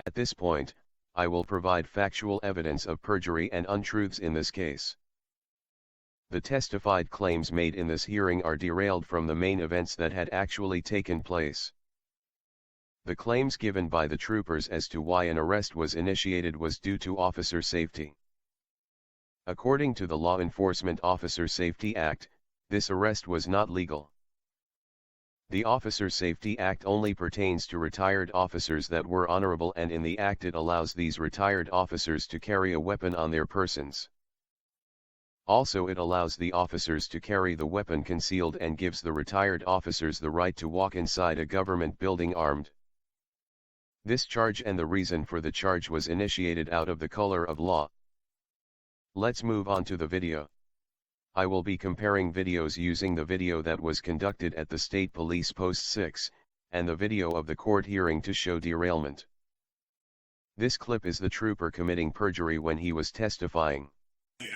At this point, I will provide factual evidence of perjury and untruths in this case. The testified claims made in this hearing are derailed from the main events that had actually taken place. The claims given by the troopers as to why an arrest was initiated was due to officer safety. According to the Law Enforcement Officer Safety Act, this arrest was not legal. The Officer Safety Act only pertains to retired officers that were honorable, and in the act it allows these retired officers to carry a weapon on their persons. Also, it allows the officers to carry the weapon concealed and gives the retired officers the right to walk inside a government building armed. This charge and the reason for the charge was initiated out of the color of law. Let's move on to the video. I will be comparing videos using the video that was conducted at the State Police Post 6, and the video of the court hearing to show derailment. This clip is the trooper committing perjury when he was testifying. It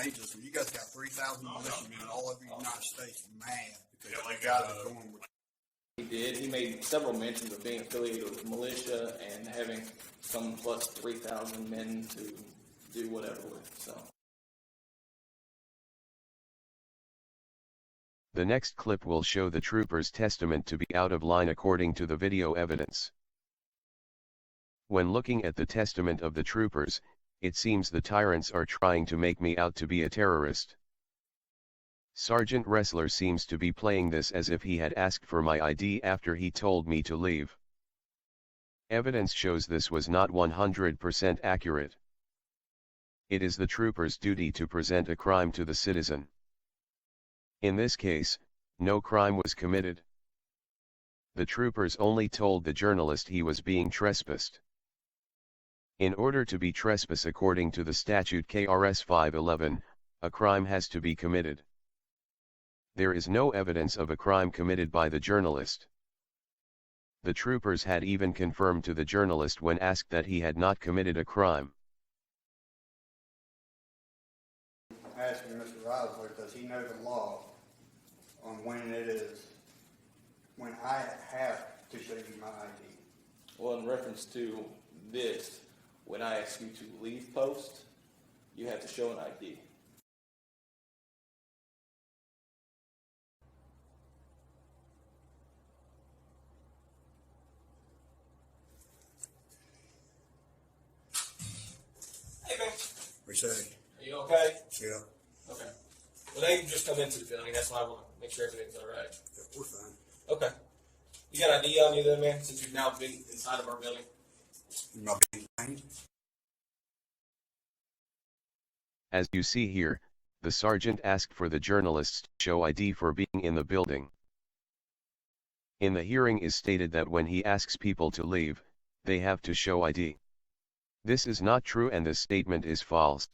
ain't just, you guys got 3,000 militiamen all over the United States mad because you guys are going with. He did. He made several mentions of being affiliated with militia and having some plus 3,000 men to do whatever with, so. The next clip will show the trooper's testament to be out of line according to the video evidence. When looking at the testament of the troopers, it seems the tyrants are trying to make me out to be a terrorist. Sergeant Ressler seems to be playing this as if he had asked for my ID after he told me to leave. Evidence shows this was not 100% accurate. It is the trooper's duty to present a crime to the citizen. In this case, no crime was committed. The troopers only told the journalist he was being trespassed. In order to be trespass according to the statute KRS 511, a crime has to be committed. There is no evidence of a crime committed by the journalist. The troopers had even confirmed to the journalist when asked that he had not committed a crime. Asking Mr. Ressler, does he know the law on when it is, when I have to show you my ID? Well, in reference to this, when I ask you to leave post, you have to show an ID. Hey, man. Reset. Are you okay? Yeah. Okay. Well, now you can just come into the building. That's why I want to make sure everything's all right. Yeah, we're fine. Okay. You got ID on you then, man, since you've now been inside of our building? You not being trained? As you see here, the sergeant asked for the journalists to show ID for being in the building. In the hearing is stated that when he asks people to leave, they have to show ID. This is not true and this statement is false.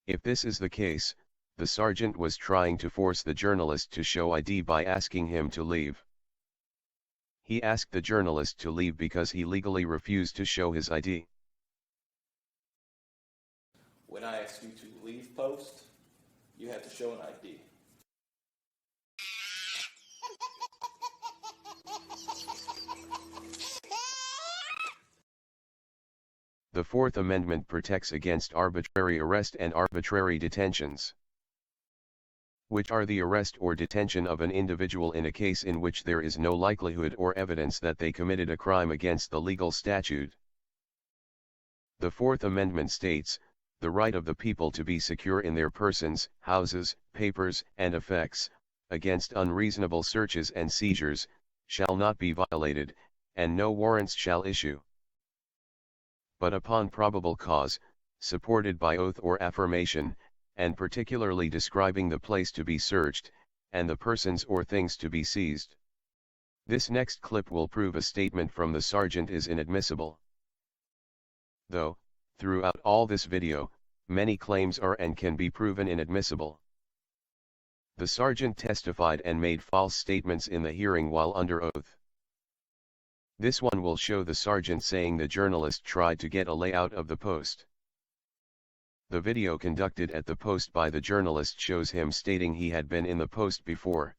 If this is the case, the sergeant was trying to force the journalist to show ID by asking him to leave. He asked the journalist to leave because he legally refused to show his ID. When I ask you to leave post, you have to show an ID. The Fourth Amendment protects against arbitrary arrest and arbitrary detentions, which are the arrest or detention of an individual in a case in which there is no likelihood or evidence that they committed a crime against the legal statute. The Fourth Amendment states, "The right of the people to be secure in their persons, houses, papers, and effects, against unreasonable searches and seizures, shall not be violated, and no warrants shall issue. But upon probable cause, supported by oath or affirmation, and particularly describing the place to be searched, and the persons or things to be seized." This next clip will prove a statement from the sergeant is inadmissible. Though, throughout all this video, many claims are and can be proven inadmissible. The sergeant testified and made false statements in the hearing while under oath. This one will show the sergeant saying the journalist tried to get a layout of the post. The video conducted at the post by the journalist shows him stating he had been in the post before.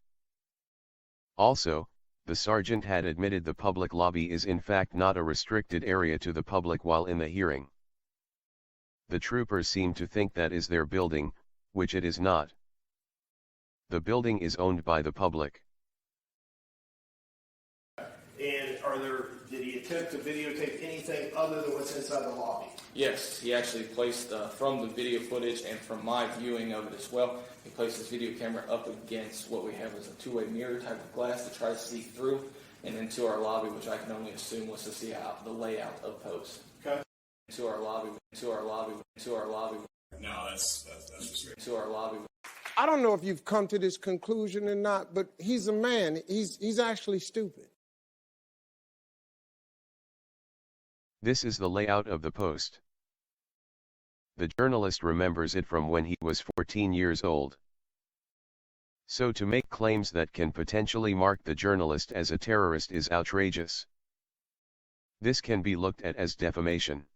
Also, The sergeant had admitted the public lobby is in fact not a restricted area to the public while in the hearing. The troopers seem to think that is their building, which it is not. The building is owned by the public. And did he attempt to videotape anything other than what's inside the lobby? Yes, he actually placed, from the video footage and from my viewing of it as well, he placed his video camera up against what we have as a two-way mirror type of glass to try to see through, and into our lobby, which I can only assume was to see how the layout of posts. Okay. To our lobby. No, that's just To our lobby. I don't know if you've come to this conclusion or not, but he's a man. He's actually stupid. This is the layout of the post. The journalist remembers it from when he was 14 years old. So to make claims that can potentially mark the journalist as a terrorist is outrageous. This can be looked at as defamation.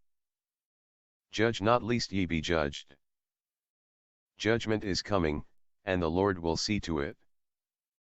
Judge not lest ye be judged. Judgment is coming, and the Lord will see to it.